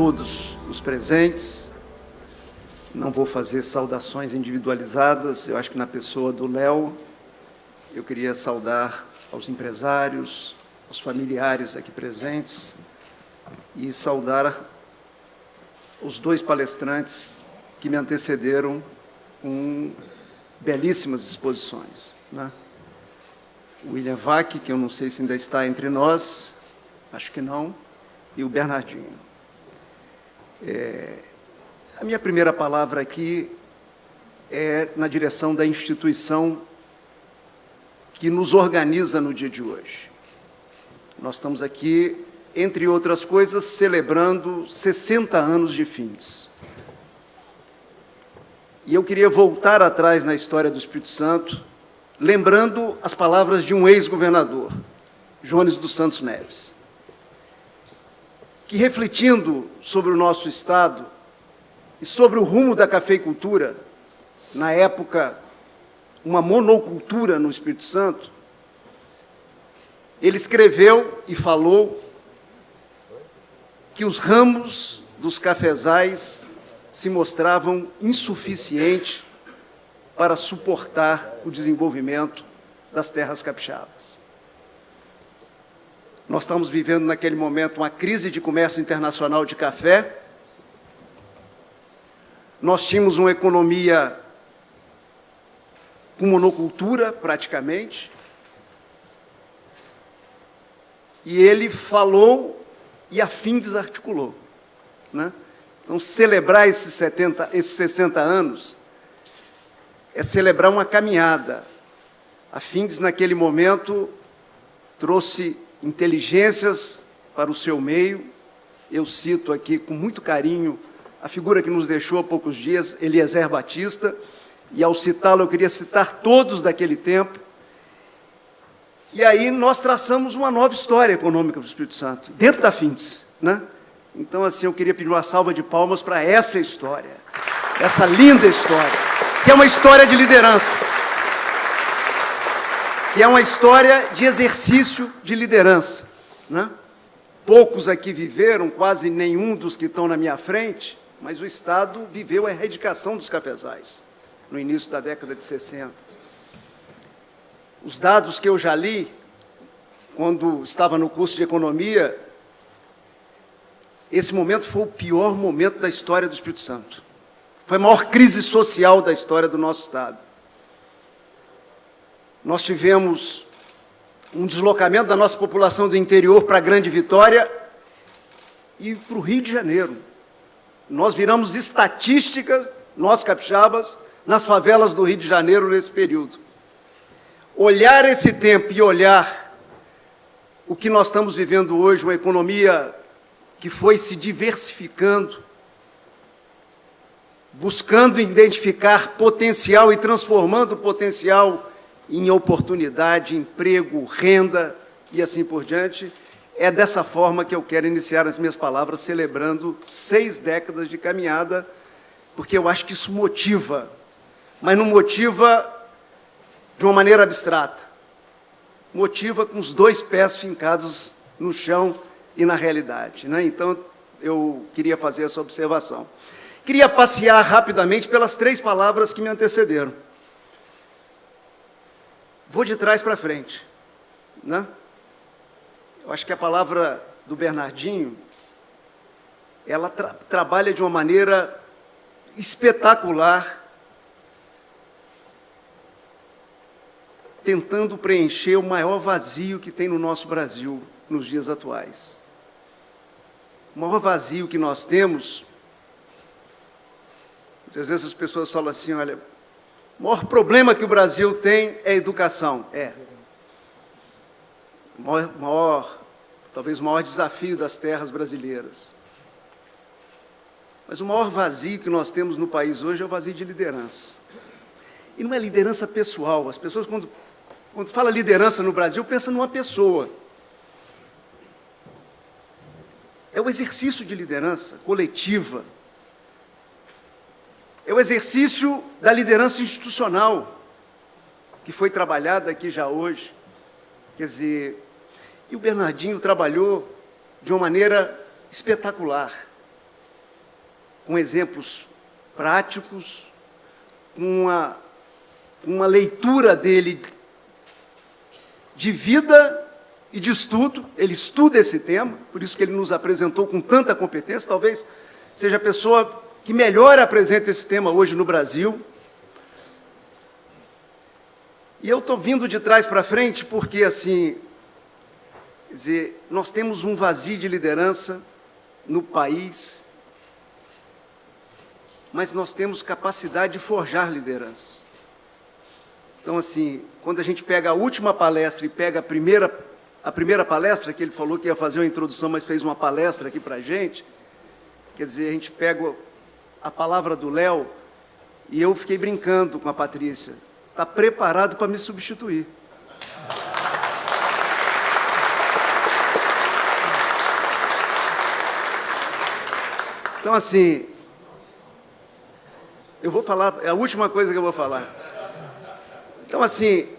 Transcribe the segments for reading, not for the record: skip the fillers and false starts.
todos os presentes. Não vou fazer saudações individualizadas, eu acho que na pessoa do Léo, eu queria saudar aos empresários, aos familiares aqui presentes e saudar os dois palestrantes que me antecederam com belíssimas exposições, né? O William Vac, que eu não sei se ainda está entre nós, acho que não, e o Bernardinho. A minha primeira palavra aqui é na direção da instituição que nos organiza no dia de hoje. Nós estamos aqui, entre outras coisas, celebrando 60 anos de FINDS. E eu queria voltar atrás na história do Espírito Santo, lembrando as palavras de um ex-governador, Jones dos Santos Neves, que, refletindo sobre o nosso Estado e sobre o rumo da cafeicultura, na época, uma monocultura no Espírito Santo, ele escreveu e falou que os ramos dos cafezais se mostravam insuficientes para suportar o desenvolvimento das terras capixabas. Nós estamos vivendo, naquele momento, uma crise de comércio internacional de café. Nós tínhamos uma economia com monocultura, praticamente, e ele falou e a FINDS articulou, né? Então, celebrar esses 60 anos é celebrar uma caminhada. A FINDS, naquele momento, trouxe inteligências para o seu meio. Eu cito aqui, com muito carinho, a figura que nos deixou há poucos dias, Eliezer Batista, e, ao citá-lo, eu queria citar todos daquele tempo. E aí nós traçamos uma nova história econômica do Espírito Santo, dentro da FINDS, né? Então, assim, eu queria pedir uma salva de palmas para essa história, essa linda história, que é uma história de liderança, que é uma história de exercício de liderança, né? Poucos aqui viveram, quase nenhum dos que estão na minha frente, mas o Estado viveu a erradicação dos cafezais, no início da década de 60. Os dados que eu já li, quando estava no curso de Economia, esse momento foi o pior momento da história do Espírito Santo. Foi a maior crise social da história do nosso Estado. Nós tivemos um deslocamento da nossa população do interior para a Grande Vitória e para o Rio de Janeiro. Nós viramos estatísticas, nós capixabas, nas favelas do Rio de Janeiro nesse período. Olhar esse tempo e olhar o que nós estamos vivendo hoje, uma economia que foi se diversificando, buscando identificar potencial e transformando o potencial em oportunidade, emprego, renda e assim por diante. É dessa forma que eu quero iniciar as minhas palavras, celebrando 6 décadas de caminhada, porque eu acho que isso motiva, mas não motiva de uma maneira abstrata, motiva com os 2 pés fincados no chão e na realidade, né? Então, eu queria fazer essa observação. Queria passear rapidamente pelas 3 palavras que me antecederam. Vou de trás para frente, né? Eu acho que a palavra do Bernardinho, ela trabalha de uma maneira espetacular, tentando preencher o maior vazio que tem no nosso Brasil nos dias atuais. O maior vazio que nós temos, muitas vezes as pessoas falam assim, olha, o maior problema que o Brasil tem é a educação. Talvez o maior desafio das terras brasileiras. Mas o maior vazio que nós temos no país hoje é o vazio de liderança. E não é liderança pessoal. As pessoas, quando fala liderança no Brasil, pensam numa pessoa. É o exercício de liderança coletiva. É o exercício da liderança institucional, que foi trabalhada aqui já hoje. Quer dizer, e o Bernardinho trabalhou de uma maneira espetacular. com exemplos práticos, com uma leitura dele de vida e de estudo. Ele estuda esse tema, por isso que ele nos apresentou com tanta competência. Talvez seja a pessoa que melhor apresenta esse tema hoje no Brasil. E eu estou vindo de trás para frente porque, assim, quer dizer, nós temos um vazio de liderança no país, mas nós temos capacidade de forjar liderança. Então, assim, quando a gente pega a última palestra e pega a primeira palestra, que ele falou que ia fazer uma introdução, mas fez uma palestra aqui para a gente, quer dizer, a gente pega a palavra do Léo, e eu fiquei brincando com a Patrícia, está preparado para me substituir. Então, assim, eu vou falar, é a última coisa que eu vou falar. Então, assim,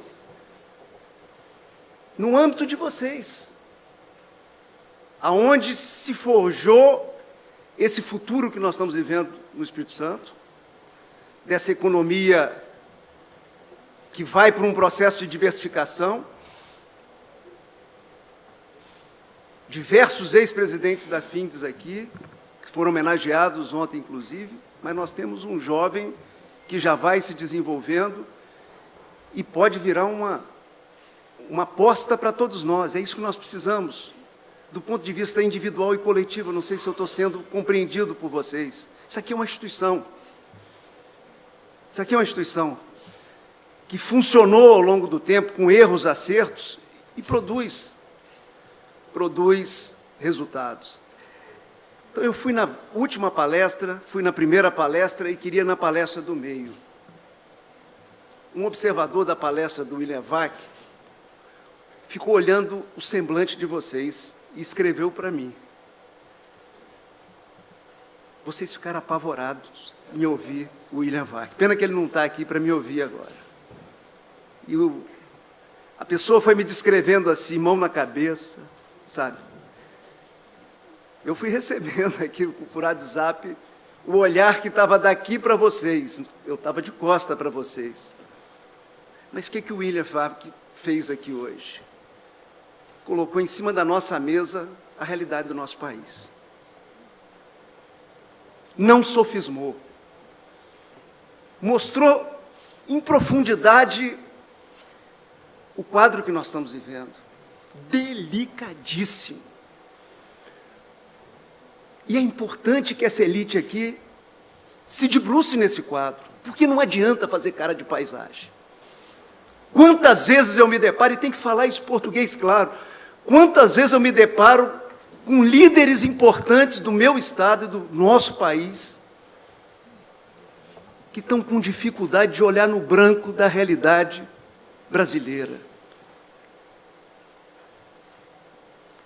no âmbito de vocês, aonde se forjou esse futuro que nós estamos vivendo no Espírito Santo, dessa economia que vai para um processo de diversificação, diversos ex-presidentes da FINDES aqui, que foram homenageados ontem, inclusive, mas nós temos um jovem que já vai se desenvolvendo e pode virar uma aposta para todos nós. É isso que nós precisamos, do ponto de vista individual e coletivo. Não sei se eu estou sendo compreendido por vocês. Isso aqui é uma instituição. Isso aqui é uma instituição que funcionou ao longo do tempo, com erros, acertos, e produz resultados. Então, eu fui na última palestra, fui na primeira palestra e queria ir na palestra do meio. Um observador da palestra do William Vac ficou olhando o semblante de vocês e escreveu para mim. Vocês ficaram apavorados em ouvir o William Vac. Pena que ele não está aqui para me ouvir agora. E a pessoa foi me descrevendo assim, mão na cabeça, sabe? Eu fui recebendo aqui por WhatsApp o olhar que estava daqui para vocês. Eu estava de costa para vocês. Mas o que o William Vac fez aqui hoje? Colocou em cima da nossa mesa a realidade do nosso país. Não sofismou. Mostrou em profundidade o quadro que nós estamos vivendo. Delicadíssimo. E é importante que essa elite aqui se debruce nesse quadro, porque não adianta fazer cara de paisagem. Quantas vezes eu me deparo, e tem que falar isso em português claro, quantas vezes eu me deparo com líderes importantes do meu estado e do nosso país, que estão com dificuldade de olhar no branco da realidade brasileira.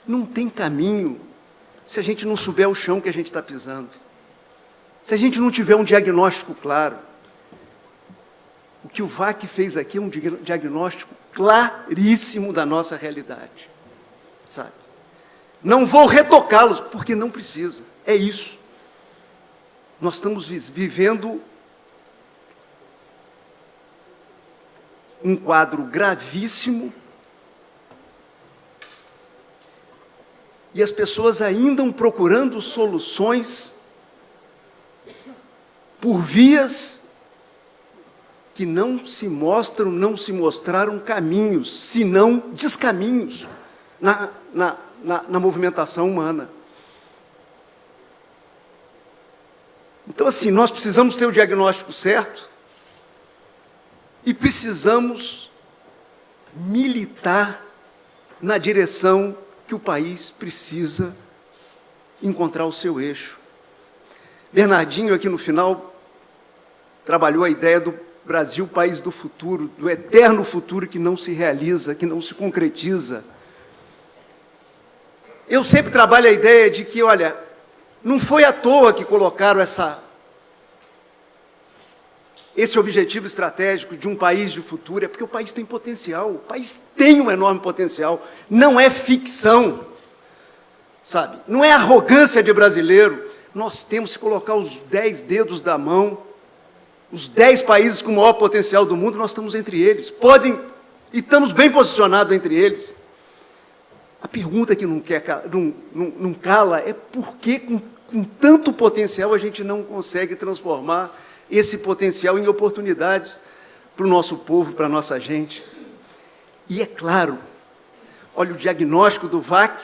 Não tem caminho se a gente não souber o chão que a gente está pisando. Se a gente não tiver um diagnóstico claro. O que o VAC fez aqui é um diagnóstico claríssimo da nossa realidade. Sabe? Não vou retocá-los, porque não precisa. É isso. Nós estamos vivendo um quadro gravíssimo e as pessoas ainda procurando soluções por vias que não se mostraram caminhos, senão descaminhos na movimentação humana. Então, assim, nós precisamos ter o diagnóstico certo e precisamos militar na direção que o país precisa encontrar o seu eixo. Bernardinho, aqui no final, trabalhou a ideia do Brasil, país do futuro, do eterno futuro que não se realiza, que não se concretiza. Eu sempre trabalho a ideia de que, olha, não foi à toa que colocaram esse objetivo estratégico de um país de futuro, é porque o país tem potencial, o país tem um enorme potencial, não é ficção, sabe? Não é arrogância de brasileiro, Nós temos que colocar os 10 dedos da mão, os 10 países com o maior potencial do mundo, nós estamos entre eles. E estamos bem posicionados entre eles. A pergunta que não cala é por que, com tanto potencial, a gente não consegue transformar esse potencial em oportunidades para o nosso povo, para a nossa gente. E é claro, olha o diagnóstico do VAC,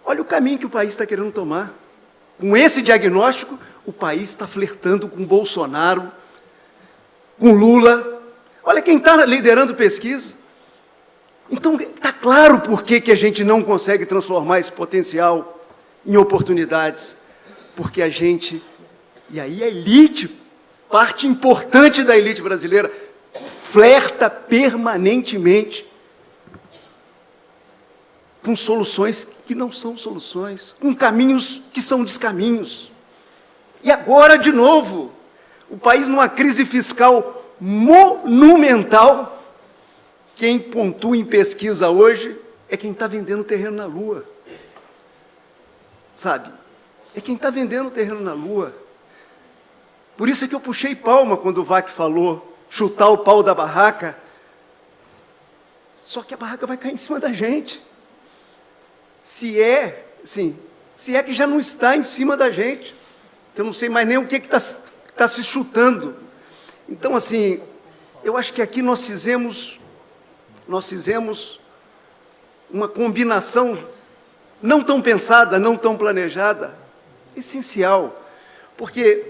olha o caminho que o país está querendo tomar. Com esse diagnóstico, o país está flertando com Bolsonaro, com Lula. Olha quem está liderando pesquisa. Então, está claro por que a gente não consegue transformar esse potencial em oportunidades. Porque a gente, e aí a elite, parte importante da elite brasileira, flerta permanentemente com soluções que não são soluções, com caminhos que são descaminhos. E agora, de novo, o país numa crise fiscal monumental. Quem pontua em pesquisa hoje é quem está vendendo terreno na Lua. Sabe? É quem está vendendo terreno na Lua. Por isso é que eu puxei palma quando o VAC falou, chutar o pau da barraca. Só que a barraca vai cair em cima da gente. Se é que já não está em cima da gente. Eu não sei mais nem o que está se chutando. Então, assim, eu acho que aqui nós fizemos uma combinação não tão pensada, não tão planejada, essencial. Porque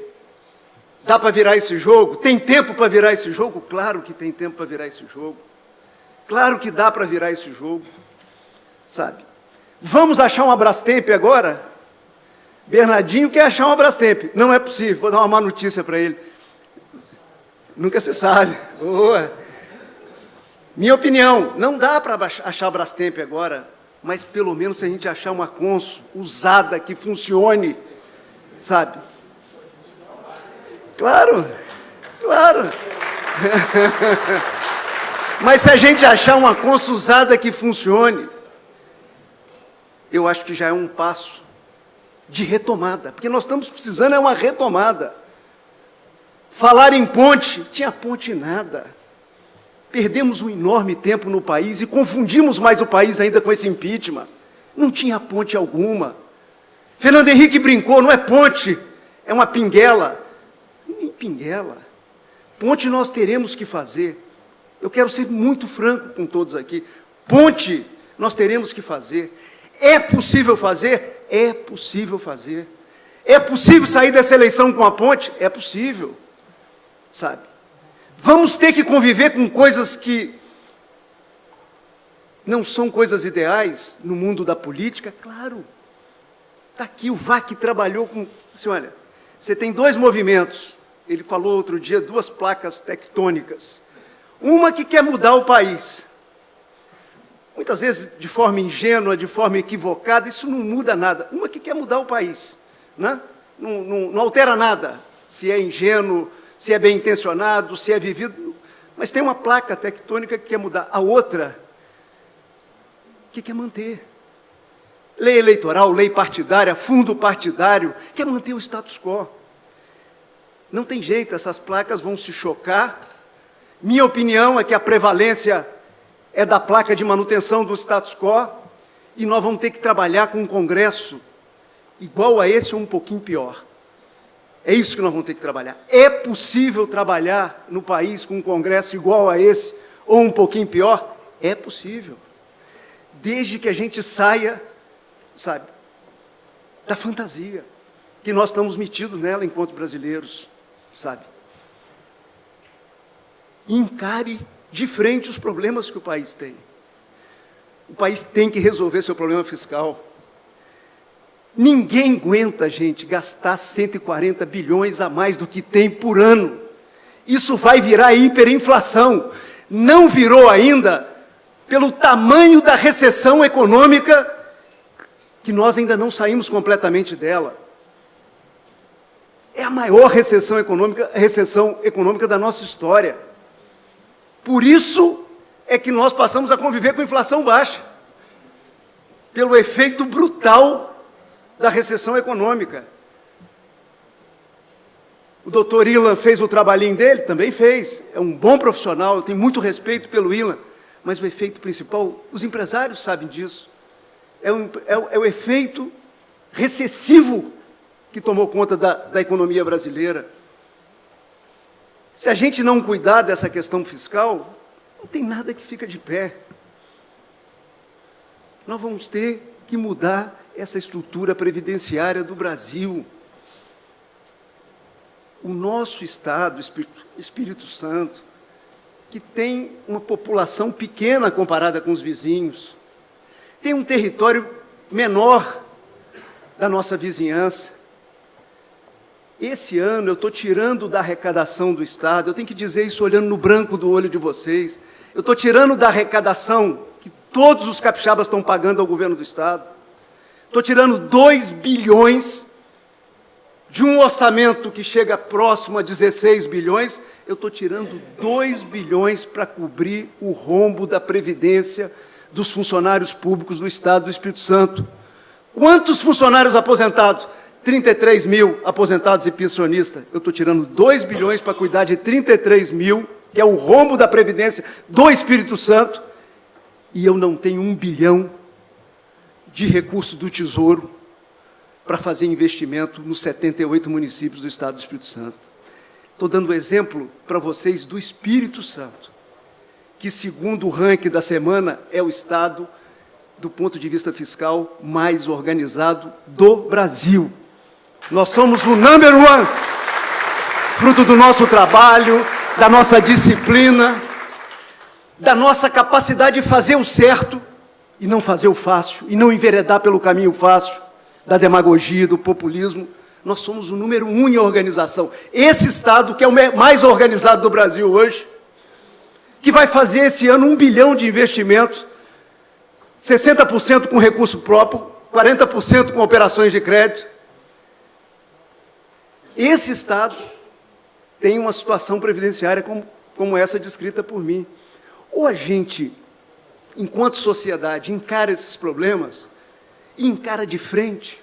dá para virar esse jogo? Tem tempo para virar esse jogo? Claro que tem tempo para virar esse jogo. Claro que dá para virar esse jogo. Sabe? Vamos achar uma Brastemp agora? Bernardinho quer achar uma Brastemp. Não é possível, vou dar uma má notícia para ele. Nunca se sabe. Boa. Minha opinião, não dá para achar a Brastemp agora, mas pelo menos se a gente achar uma Consul usada, que funcione, sabe? Claro. Mas se a gente achar uma Consul usada que funcione, eu acho que já é um passo de retomada, porque nós estamos precisando é uma retomada. Falar em ponte, tinha ponte nada. Perdemos um enorme tempo no país e confundimos mais o país ainda com esse impeachment. Não tinha ponte alguma. Fernando Henrique brincou, não é ponte, é uma pinguela. Nem pinguela. Ponte nós teremos que fazer. Eu quero ser muito franco com todos aqui. Ponte nós teremos que fazer. É possível fazer? É possível fazer. É possível sair dessa eleição com a ponte? É possível. Sabe? Vamos ter que conviver com coisas que não são coisas ideais no mundo da política? Claro. Está aqui, o VAC trabalhou com... Assim, olha, você tem 2 movimentos. Ele falou outro dia, 2 placas tectônicas. Uma que quer mudar o país. Muitas vezes, de forma ingênua, de forma equivocada, isso não muda nada. Uma que quer mudar o país, né? Não altera nada, se é ingênuo, se é bem intencionado, se é vivido. Mas tem uma placa tectônica que quer mudar. A outra, que quer manter. Lei eleitoral, lei partidária, fundo partidário, quer manter o status quo. Não tem jeito, essas placas vão se chocar. Minha opinião é que a prevalência é da placa de manutenção do status quo, e nós vamos ter que trabalhar com um Congresso igual a esse ou um pouquinho pior. É isso que nós vamos ter que trabalhar. É possível trabalhar no país com um Congresso igual a esse ou um pouquinho pior? É possível. Desde que a gente saia, sabe, da fantasia que nós estamos metidos nela enquanto brasileiros, sabe? Encare de frente os problemas que o país tem. O país tem que resolver seu problema fiscal. Ninguém aguenta, gente, gastar 140 bilhões a mais do que tem por ano. Isso vai virar hiperinflação. Não virou ainda pelo tamanho da recessão econômica, que nós ainda não saímos completamente dela. É a maior recessão econômica da nossa história. Por isso é que nós passamos a conviver com inflação baixa, pelo efeito brutal da recessão econômica. O doutor Ilan fez o trabalhinho dele? Também fez. É um bom profissional, eu tenho muito respeito pelo Ilan. Mas o efeito principal, os empresários sabem disso, é o efeito recessivo que tomou conta da economia brasileira. Se a gente não cuidar dessa questão fiscal, não tem nada que fica de pé. Nós vamos ter que mudar essa estrutura previdenciária do Brasil. O nosso Estado, Espírito Santo, que tem uma população pequena comparada com os vizinhos, tem um território menor da nossa vizinhança. Esse ano eu estou tirando da arrecadação do Estado, eu tenho que dizer isso olhando no branco do olho de vocês, eu estou tirando da arrecadação que todos os capixabas estão pagando ao governo do Estado, estou tirando 2 bilhões de um orçamento que chega próximo a 16 bilhões, eu estou tirando 2 bilhões para cobrir o rombo da Previdência dos funcionários públicos do Estado do Espírito Santo. Quantos funcionários aposentados? 33 mil aposentados e pensionistas. Eu estou tirando 2 bilhões para cuidar de 33 mil, que é o rombo da Previdência do Espírito Santo, e eu não tenho 1 bilhão de recursos do Tesouro para fazer investimento nos 78 municípios do Estado do Espírito Santo. Estou dando exemplo para vocês do Espírito Santo, que, segundo o ranking da semana, é o Estado, do ponto de vista fiscal, mais organizado do Brasil. Nós somos o number one, fruto do nosso trabalho, da nossa disciplina, da nossa capacidade de fazer o certo e não fazer o fácil, e não enveredar pelo caminho fácil, da demagogia, do populismo. Nós somos o número 1 em organização. Esse Estado, que é o mais organizado do Brasil hoje, que vai fazer esse ano 1 bilhão de investimentos, 60% com recurso próprio, 40% com operações de crédito. Esse Estado tem uma situação previdenciária como essa descrita por mim. Ou a gente, enquanto sociedade, encara esses problemas e encara de frente,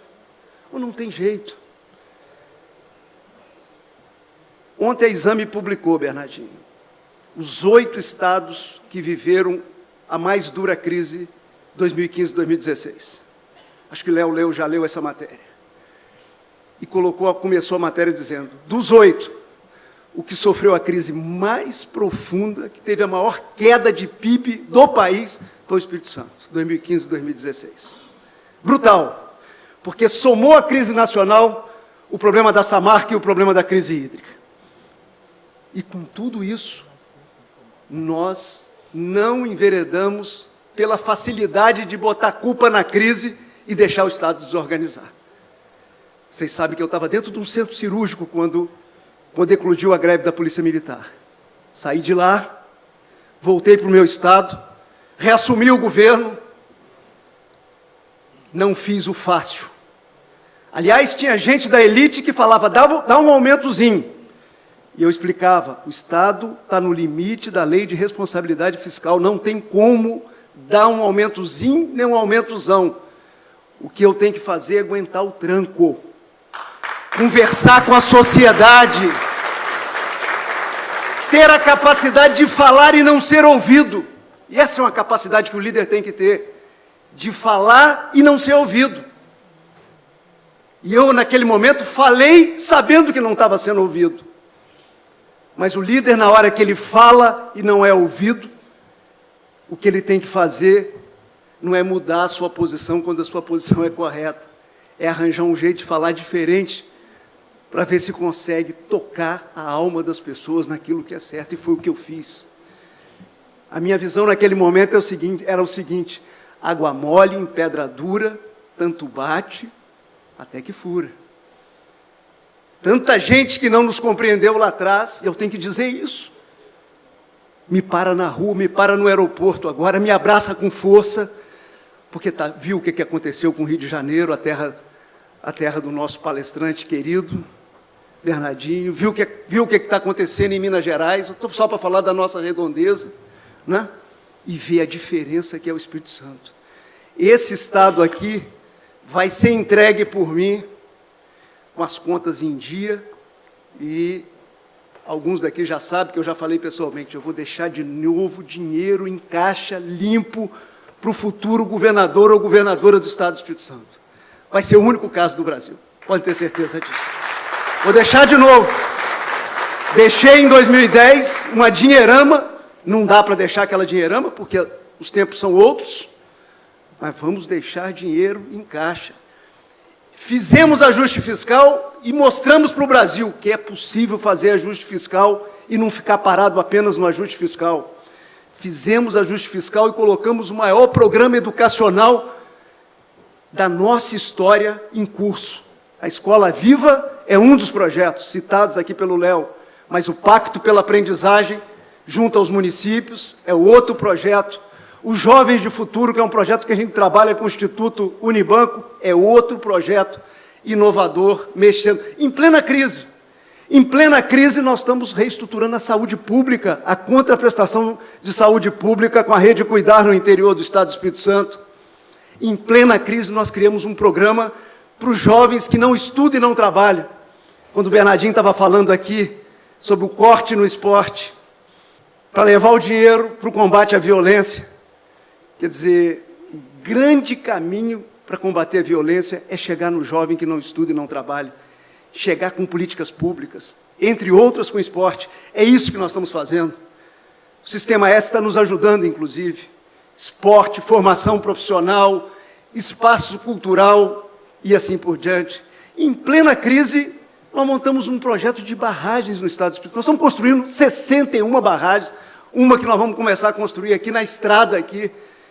ou não tem jeito. Ontem a Exame publicou, Bernardinho, os 8 estados que viveram a mais dura crise 2015-2016. Acho que Léo já leu essa matéria. E começou a matéria dizendo, dos 8, o que sofreu a crise mais profunda, que teve a maior queda de PIB do país, foi o Espírito Santo, 2015-2016. Brutal, porque somou a crise nacional, o problema da Samarco e o problema da crise hídrica. E com tudo isso, nós não enveredamos pela facilidade de botar culpa na crise e deixar o Estado desorganizar. Vocês sabem que eu estava dentro de um centro cirúrgico quando eclodiu a greve da Polícia Militar. Saí de lá, voltei para o meu estado, reassumi o governo, não fiz o fácil. Aliás, tinha gente da elite que falava, dá um aumentozinho. E eu explicava, o Estado está no limite da lei de responsabilidade fiscal, não tem como dar um aumentozinho nem um aumentozão. O que eu tenho que fazer é aguentar o tranco, conversar com a sociedade, ter a capacidade de falar e não ser ouvido. E essa é uma capacidade que o líder tem que ter, de falar e não ser ouvido. E eu, naquele momento, falei sabendo que não estava sendo ouvido. Mas o líder, na hora que ele fala e não é ouvido, o que ele tem que fazer não é mudar a sua posição quando a sua posição é correta, é arranjar um jeito de falar diferente para ver se consegue tocar a alma das pessoas naquilo que é certo, e foi o que eu fiz. A minha visão naquele momento era o seguinte, água mole em pedra dura, tanto bate até que fura. Tanta gente que não nos compreendeu lá atrás, e eu tenho que dizer isso. Me para na rua, me para no aeroporto agora, me abraça com força, porque viu o que aconteceu com o Rio de Janeiro, a terra do nosso palestrante querido, Bernardinho, viu o que está acontecendo em Minas Gerais, só para falar da nossa redondeza, né? E ver a diferença que é o Espírito Santo. Esse Estado aqui vai ser entregue por mim, com as contas em dia, E alguns daqui já sabem que eu já falei pessoalmente, eu vou deixar de novo dinheiro em caixa limpo para o futuro governador ou governadora do Estado do Espírito Santo. Vai ser o único caso do Brasil, pode ter certeza disso. Vou deixar de novo. Deixei em 2010 uma dinheirama, não dá para deixar aquela dinheirama, porque os tempos são outros, mas vamos deixar dinheiro em caixa. Fizemos ajuste fiscal e mostramos para o Brasil que é possível fazer ajuste fiscal e não ficar parado apenas no ajuste fiscal. Fizemos ajuste fiscal e colocamos o maior programa educacional da nossa história em curso. A Escola Viva é um dos projetos citados aqui pelo Léo, mas o Pacto pela Aprendizagem, junto aos municípios, é outro projeto. Os Jovens de Futuro, que é um projeto que a gente trabalha com o Instituto Unibanco, é outro projeto inovador, mexendo. Em plena crise. Em plena crise, nós estamos reestruturando a saúde pública, a contraprestação de saúde pública com a Rede Cuidar no interior do Estado do Espírito Santo. Em plena crise, nós criamos um programa para os jovens que não estudam e não trabalham. Quando o Bernardinho estava falando aqui sobre o corte no esporte, para levar o dinheiro para o combate à violência. Quer dizer, o grande caminho para combater a violência é chegar no jovem que não estuda e não trabalha, chegar com políticas públicas, entre outras com esporte. É isso que nós estamos fazendo. O Sistema S está nos ajudando, inclusive. Esporte, formação profissional, espaço cultural e assim por diante. Em plena crise, nós montamos um projeto de barragens no Estado do Espírito Santo. Nós estamos construindo 61 barragens, uma que nós vamos começar a construir aqui na estrada, aqui,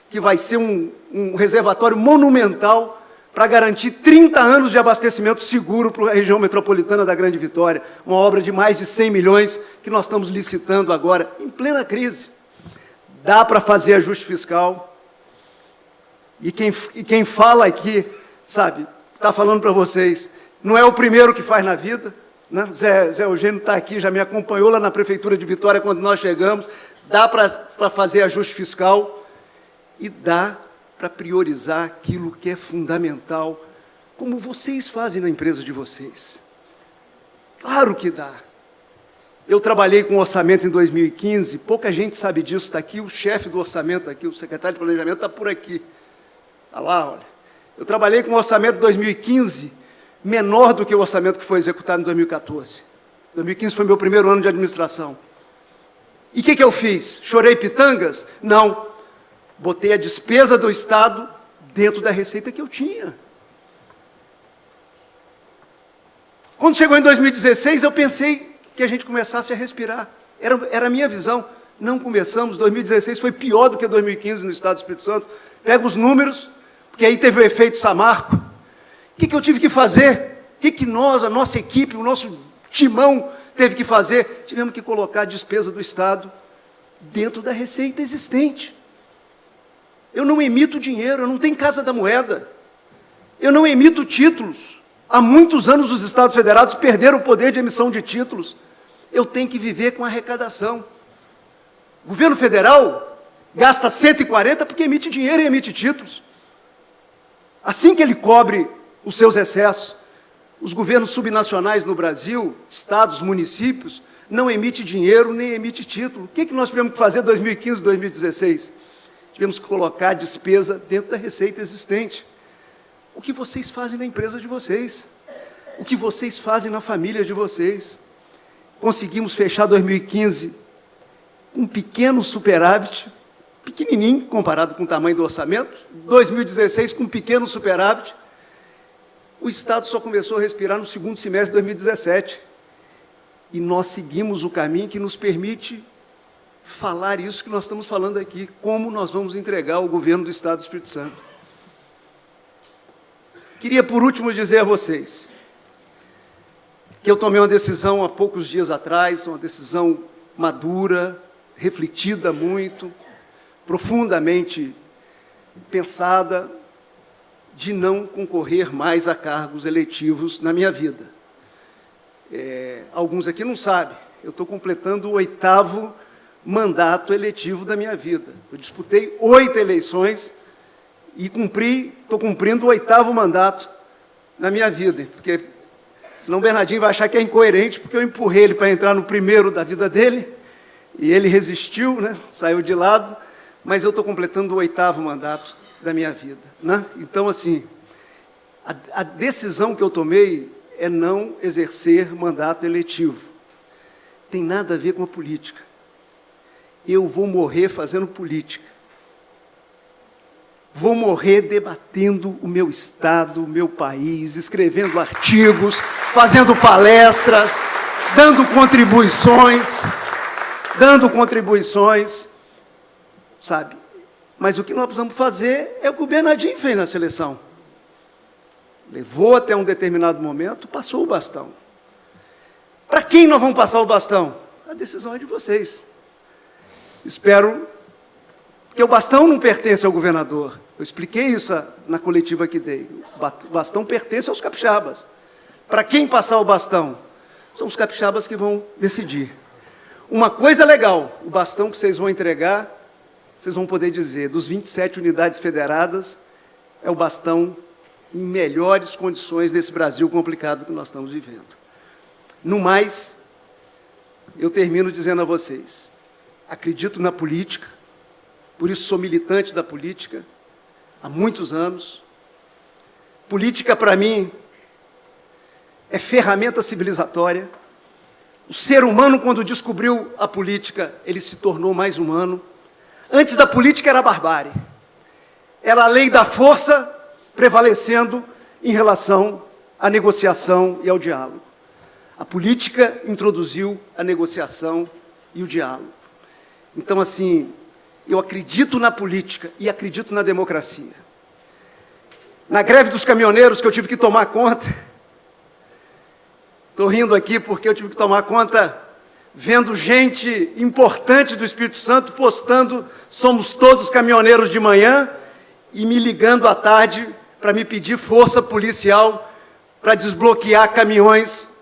que vai ser um reservatório monumental para garantir 30 anos de abastecimento seguro para a região metropolitana da Grande Vitória. Uma obra de mais de 100 milhões que nós estamos licitando agora, em plena crise. Dá para fazer ajuste fiscal. E quem fala aqui, sabe, está falando para vocês, não é o primeiro que faz na vida, né? Zé Eugênio está aqui, já me acompanhou lá na Prefeitura de Vitória quando nós chegamos. Dá para fazer ajuste fiscal e dá para priorizar aquilo que é fundamental, como vocês fazem na empresa de vocês. Claro que dá. Eu trabalhei com orçamento em 2015, pouca gente sabe disso, está aqui o chefe do orçamento, aqui, o secretário de planejamento está por aqui. Está lá, olha. Eu trabalhei com orçamento em 2015, menor do que o orçamento que foi executado em 2014. 2015 foi meu primeiro ano de administração. E o que eu fiz? Chorei pitangas? Não. Botei a despesa do Estado dentro da receita que eu tinha. Quando chegou em 2016, eu pensei que a gente começasse a respirar. Era a minha visão. Não começamos. 2016 foi pior do que 2015 no Estado do Espírito Santo. Pega os números, porque aí teve o efeito Samarco. O que eu tive que fazer? O que nós, a nossa equipe, o nosso timão teve que fazer? Tivemos que colocar a despesa do Estado dentro da receita existente. Eu não emito dinheiro, eu não tenho Casa da Moeda. Eu não emito títulos. Há muitos anos os Estados Federados perderam o poder de emissão de títulos. Eu tenho que viver com arrecadação. O governo federal gasta 140 porque emite dinheiro e emite títulos. Assim que ele cobre os seus excessos, os governos subnacionais no Brasil, estados, municípios, não emitem dinheiro nem emitem título. O que nós tivemos que fazer em 2015, 2016? Tivemos que colocar a despesa dentro da receita existente. O que vocês fazem na empresa de vocês? O que vocês fazem na família de vocês? Conseguimos fechar 2015 com um pequeno superávit, pequenininho comparado com o tamanho do orçamento, 2016 com um pequeno superávit. O Estado só começou a respirar no segundo semestre de 2017. E nós seguimos o caminho que nos permite falar isso que nós estamos falando aqui, como nós vamos entregar ao governo do Estado do Espírito Santo. Queria, por último, dizer a vocês que eu tomei uma decisão há poucos dias atrás, uma decisão madura, refletida muito, profundamente pensada, de não concorrer mais a cargos eletivos na minha vida. Alguns aqui não sabem, eu estou completando o 8º mandato eletivo da minha vida. Eu disputei 8 eleições e estou cumprindo o 8º mandato na minha vida, porque Senão o Bernardinho vai achar que é incoerente, porque eu empurrei ele para entrar no primeiro da vida dele, e ele resistiu, né? Saiu de lado, mas eu estou completando o 8º mandato da minha vida, né? Então, assim, a decisão que eu tomei é não exercer mandato eletivo. Tem nada a ver com a política. Eu vou morrer fazendo política. Vou morrer debatendo o meu estado, o meu país, escrevendo artigos, fazendo palestras, dando contribuições, sabe? Mas o que nós precisamos fazer é o que o Bernardinho fez na seleção. Levou até um determinado momento, passou o bastão. Para quem nós vamos passar o bastão? A decisão é de vocês. Espero que o bastão não pertence ao governador. Eu expliquei isso na coletiva que dei. O bastão pertence aos capixabas. Para quem passar o bastão? São os capixabas que vão decidir. Uma coisa legal, o bastão que vocês vão entregar, vocês vão poder dizer, dos 27 unidades federadas, é o bastão em melhores condições nesse Brasil complicado que nós estamos vivendo. No mais, eu termino dizendo a vocês, acredito na política, por isso sou militante da política, há muitos anos. Política, para mim, é ferramenta civilizatória. O ser humano, quando descobriu a política, ele se tornou mais humano. Antes da política era a barbárie. Era a lei da força prevalecendo em relação à negociação e ao diálogo. A política introduziu a negociação e o diálogo. Então, assim, eu acredito na política e acredito na democracia. Na greve dos caminhoneiros, que eu tive que tomar conta, estou rindo aqui porque eu tive que tomar conta vendo gente importante do Espírito Santo postando "somos todos caminhoneiros" de manhã e me ligando à tarde para me pedir força policial para desbloquear caminhões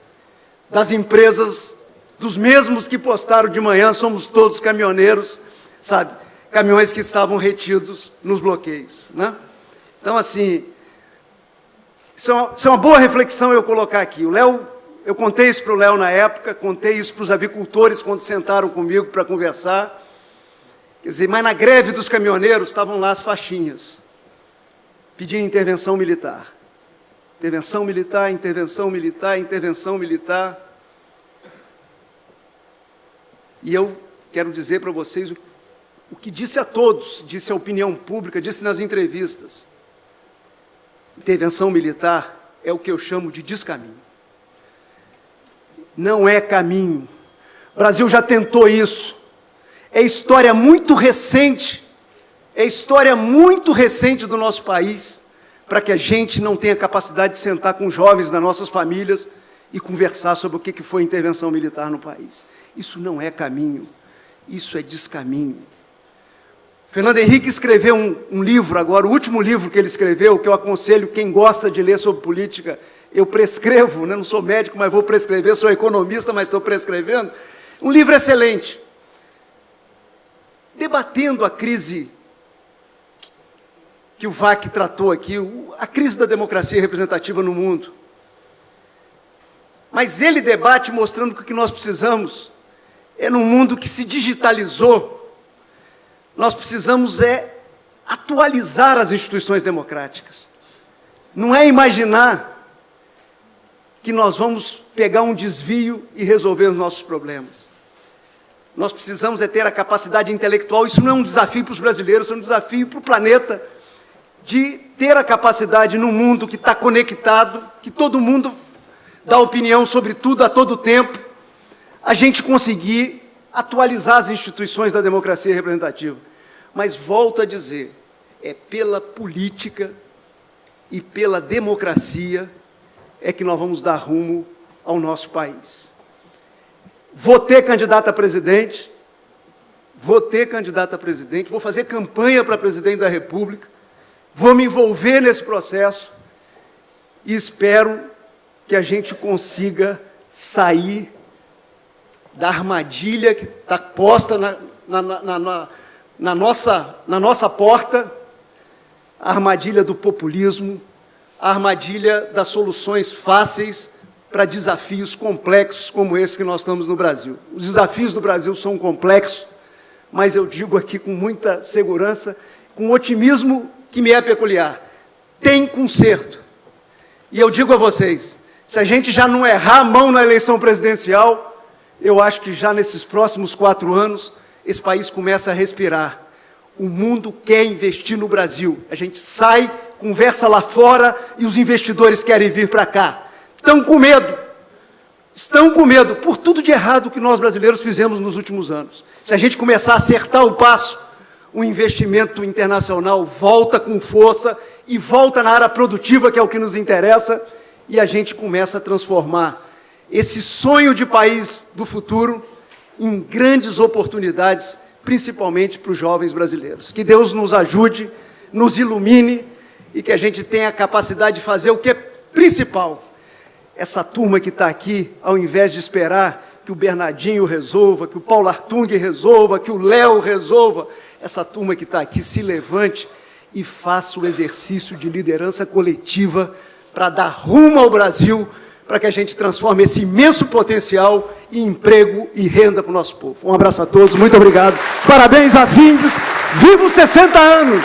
das empresas, dos mesmos que postaram de manhã "somos todos caminhoneiros", sabe? Caminhões que estavam retidos nos bloqueios, né? Então, assim, isso é uma boa reflexão eu colocar aqui. O Léo, eu contei isso para o Léo na época, contei isso para os avicultores quando sentaram comigo para conversar. Quer dizer, mas na greve dos caminhoneiros estavam lá as faixinhas, pedindo intervenção militar. Intervenção militar, intervenção militar, intervenção militar. E eu quero dizer para vocês o que disse a todos, disse à opinião pública, disse nas entrevistas. Intervenção militar é o que eu chamo de descaminho. Não é caminho. O Brasil já tentou isso. É história muito recente, do nosso país, para que a gente não tenha capacidade de sentar com jovens das nossas famílias e conversar sobre o que foi a intervenção militar no país. Isso não é caminho, isso é descaminho. Fernando Henrique escreveu um livro agora, o último livro que ele escreveu, que eu aconselho quem gosta de ler sobre política, eu prescrevo, né? Não sou médico, mas vou prescrever, sou economista, mas estou prescrevendo. Um livro excelente, debatendo a crise que o VAC tratou aqui, a crise da democracia representativa no mundo. Mas ele debate mostrando que o que nós precisamos é, num mundo que se digitalizou, nós precisamos atualizar as instituições democráticas. Não é imaginar que nós vamos pegar um desvio e resolver os nossos problemas. Nós precisamos ter a capacidade intelectual, isso não é um desafio para os brasileiros, é um desafio para o planeta, de ter a capacidade num mundo que está conectado, que todo mundo dá opinião sobre tudo a todo tempo, a gente conseguir atualizar as instituições da democracia representativa. Mas, volto a dizer, é pela política e pela democracia que nós vamos dar rumo ao nosso país. Vou ter candidato a presidente, vou fazer campanha para presidente da República, vou me envolver nesse processo e espero que a gente consiga sair da armadilha que está posta na nossa porta, a armadilha do populismo, a armadilha das soluções fáceis para desafios complexos como esse que nós estamos no Brasil. Os desafios do Brasil são complexos, mas eu digo aqui com muita segurança, com otimismo que me é peculiar, tem conserto. E eu digo a vocês, se a gente já não errar a mão na eleição presidencial, eu acho que já nesses próximos 4 anos, esse país começa a respirar. O mundo quer investir no Brasil. A gente sai, conversa lá fora e os investidores querem vir para cá. Estão com medo por tudo de errado que nós brasileiros fizemos nos últimos anos. Se a gente começar a acertar o passo, o investimento internacional volta com força e volta na área produtiva, que é o que nos interessa, e a gente começa a transformar esse sonho de país do futuro em grandes oportunidades, principalmente para os jovens brasileiros. Que Deus nos ajude, nos ilumine e que a gente tenha a capacidade de fazer o que é principal. Essa turma que está aqui, ao invés de esperar que o Bernardinho resolva, que o Paulo Artung resolva, que o Léo resolva, essa turma que está aqui se levante e faça o exercício de liderança coletiva para dar rumo ao Brasil, para que a gente transforme esse imenso potencial em emprego e renda para o nosso povo. Um abraço a todos, muito obrigado. Parabéns a Findes, viva os 60 anos!